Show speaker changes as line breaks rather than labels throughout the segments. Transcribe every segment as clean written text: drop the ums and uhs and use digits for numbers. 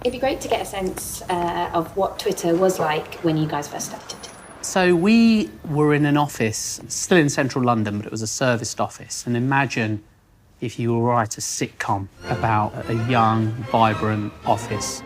It'd be great to get a sense of what Twitter was like when you guys first started.
So we were in an office, still in central London, but it was a serviced office. And imagine if you were to write a sitcom about a young, vibrant office.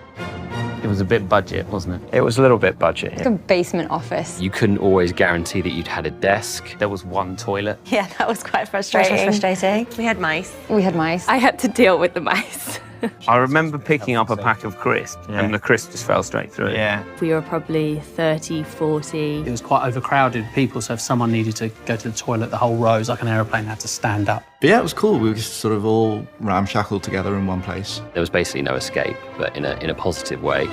It was a bit budget, wasn't it?
It was a little bit budget.
Like a basement office.
You couldn't always guarantee that you'd had a desk. There was one toilet.
Yeah, that was quite frustrating.
We had mice.
We had mice.
I had to deal with the mice.
I remember picking up a pack of crisps and the crisp just fell straight through.
Yeah.
We were probably 30, 40.
It was quite overcrowded with people, so if someone needed to go to the toilet, the whole rows, like an aeroplane, had to stand up.
But yeah, it was cool. We were just sort of all ramshackled together in one place.
There was basically no escape, but in a positive way.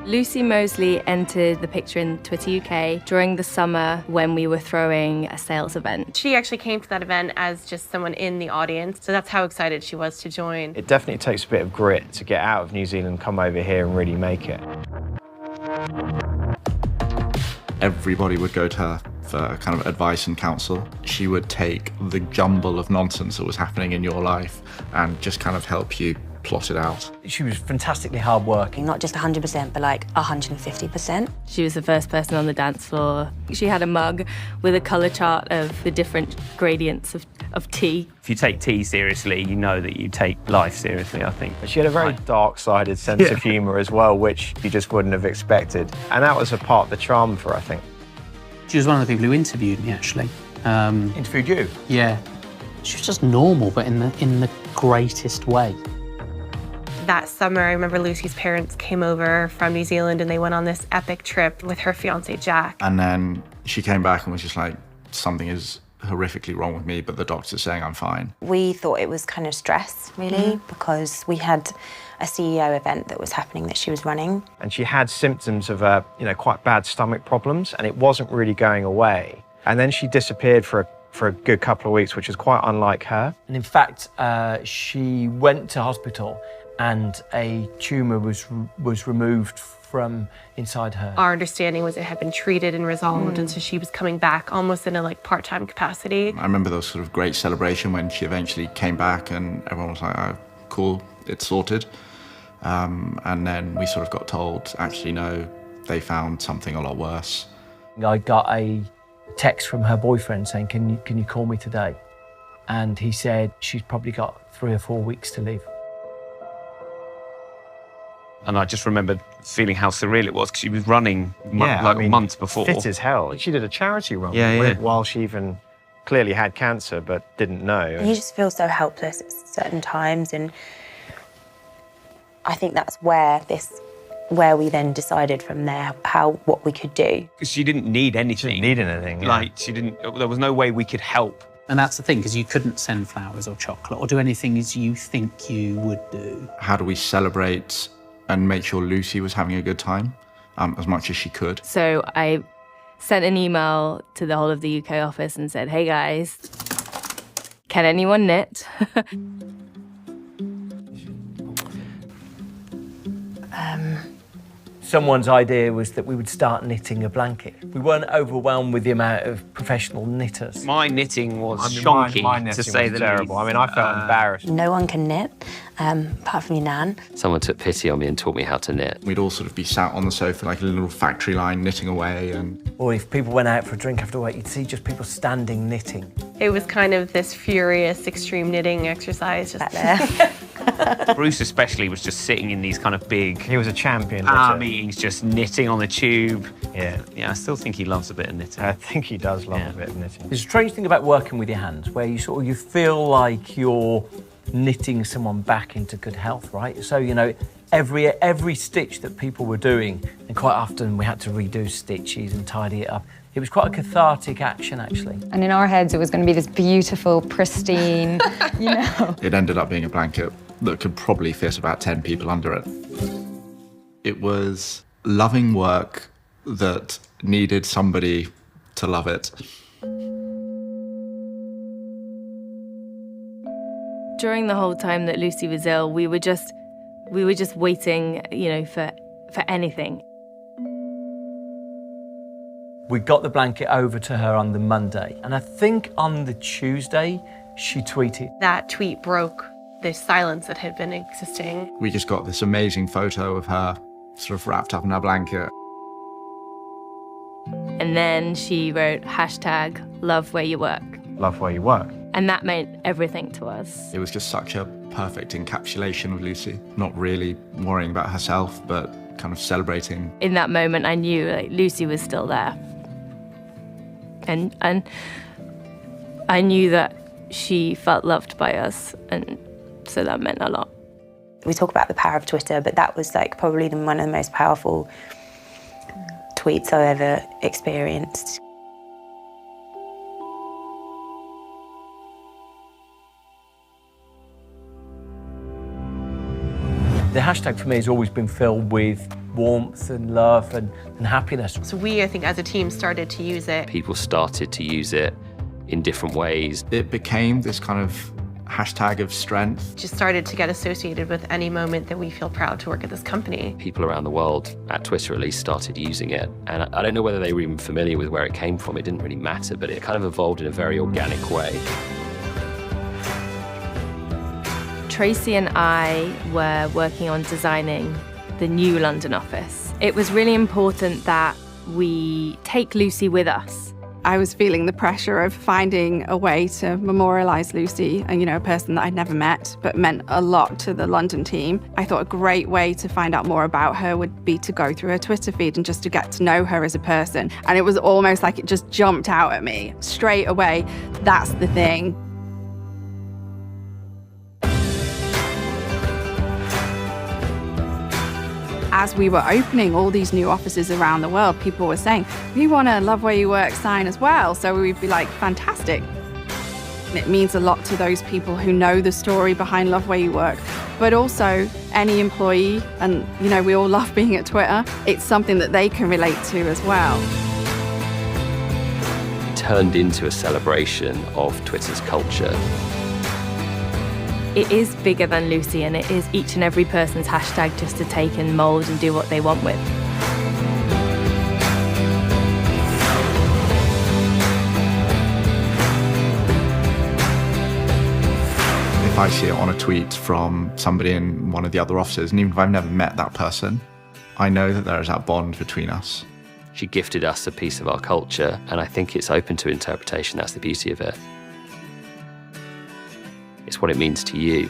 Lucy Mosley entered the picture in Twitter UK during the summer when we were throwing a sales event.
She actually came to that event as just someone in the audience, so that's how excited she was to join.
It definitely takes a bit of grit to get out of New Zealand, come over here and really make it.
Everybody would go to her for kind of advice and counsel. She would take the jumble of nonsense that was happening in your life and just kind of help you plot it out.
She was fantastically hardworking.
Not just 100%, but like 150%.
She was the first person on the dance floor. She had a mug with a colour chart of the different gradients of tea.
If you take tea seriously, you know that you take life seriously, I think.
She had a very dark-sided sense of humour as well, which you just wouldn't have expected. And that was a part of the charm for her, I think.
She was one of the people who interviewed me, actually.
Interviewed you?
Yeah. She was just normal, but in the greatest way.
That summer, I remember Lucy's parents came over from New Zealand and they went on this epic trip with her fiancé, Jack.
And then she came back and was just like, something is horrifically wrong with me, but the doctor's saying I'm fine.
We thought it was kind of stress, really, because we had a CEO event that was happening that she was running.
And she had symptoms of, quite bad stomach problems, and it wasn't really going away. And then she disappeared for a good couple of weeks, which is quite unlike her.
And in fact, she went to hospital and a tumour was removed from inside her.
Our understanding was it had been treated and resolved, and so she was coming back almost in a part-time capacity.
I remember those sort of great celebration when she eventually came back and everyone was like, oh, cool, it's sorted. And then we sort of got told, actually, no, they found something a lot worse.
I got a text from her boyfriend saying, can you call me today? And he said she's probably got 3 or 4 weeks to live.
And I just remember feeling how surreal it was because she was running months before.
Fit as hell. She did a charity run while she even clearly had cancer but didn't know.
You just feel so helpless at certain times, and I think that's where we then decided from there what we could do.
Because she didn't need anything.
She didn't need anything.
Yeah. There was no way we could help.
And that's the thing, because you couldn't send flowers or chocolate or do anything as you think you would do.
How do we celebrate and make sure Lucy was having a good time as much as she could?
So I sent an email to the whole of the UK office and said, hey guys, can anyone knit?
Someone's idea was that we would start knitting a blanket. We weren't overwhelmed with the amount of professional knitters.
My knitting was shonky,
my knitting
to say
was
the
terrible.
least.
I mean, I felt embarrassed.
No one can knit, apart from your nan.
Someone took pity on me and taught me how to knit.
We'd all sort of be sat on the sofa like a little factory line knitting away.
Or if people went out for a drink after work, you'd see just people standing knitting.
It was kind of this furious, extreme knitting exercise just there.
Bruce especially was just sitting in these kind of big...
He was a champion.
meetings, just knitting on the tube. Yeah, I still think he loves a bit of knitting.
I think he does love a bit of knitting.
There's a strange thing about working with your hands, where you feel like you're knitting someone back into good health, right? So, every stitch that people were doing, and quite often we had to redo stitches and tidy it up. It was quite a cathartic action, actually.
And in our heads, it was going to be this beautiful, pristine,
It ended up being a blanket that could probably fit about 10 people under it. It was loving work that needed somebody to love it.
During the whole time that Lucy was ill, we were just waiting, for anything.
We got the blanket over to her on the Monday, and I think on the Tuesday, she tweeted.
That tweet broke this silence that had been existing.
We just got this amazing photo of her sort of wrapped up in her blanket.
And then she wrote #love where you work.
Love where you work.
And that meant everything to us.
It was just such a perfect encapsulation of Lucy, not really worrying about herself, but kind of celebrating.
In that moment, I knew like Lucy was still there. And I knew that she felt loved by us, and so that meant a lot.
We talk about the power of Twitter, but that was like probably one of the most powerful tweets I've ever experienced.
The hashtag for me has always been filled with warmth and love and happiness.
So we, I think, as a team started to use it.
People started to use it in different ways.
It became this kind of hashtag of strength.
Just started to get associated with any moment that we feel proud to work at this company.
People around the world, at Twitter at least, started using it. And I don't know whether they were even familiar with where it came from. It didn't really matter, but it kind of evolved in a very organic way.
Tracy and I were working on designing the new London office. It was really important that we take Lucy with us.
I was feeling the pressure of finding a way to memorialise Lucy, and a person that I'd never met but meant a lot to the London team. I thought a great way to find out more about her would be to go through her Twitter feed and just to get to know her as a person. And it was almost like it just jumped out at me straight away. That's the thing. As we were opening all these new offices around the world, people were saying, we want a Love Where You Work sign as well. So we'd be like, fantastic. It means a lot to those people who know the story behind Love Where You Work, but also any employee, and we all love being at Twitter. It's something that they can relate to as well.
It turned into a celebration of Twitter's culture.
It is bigger than Lucy, and it is each and every person's hashtag just to take and mould and do what they want with.
If I see it on a tweet from somebody in one of the other offices, and even if I've never met that person, I know that there is that bond between us.
She gifted us a piece of our culture, and I think it's open to interpretation. That's the beauty of it. It's what it means to you.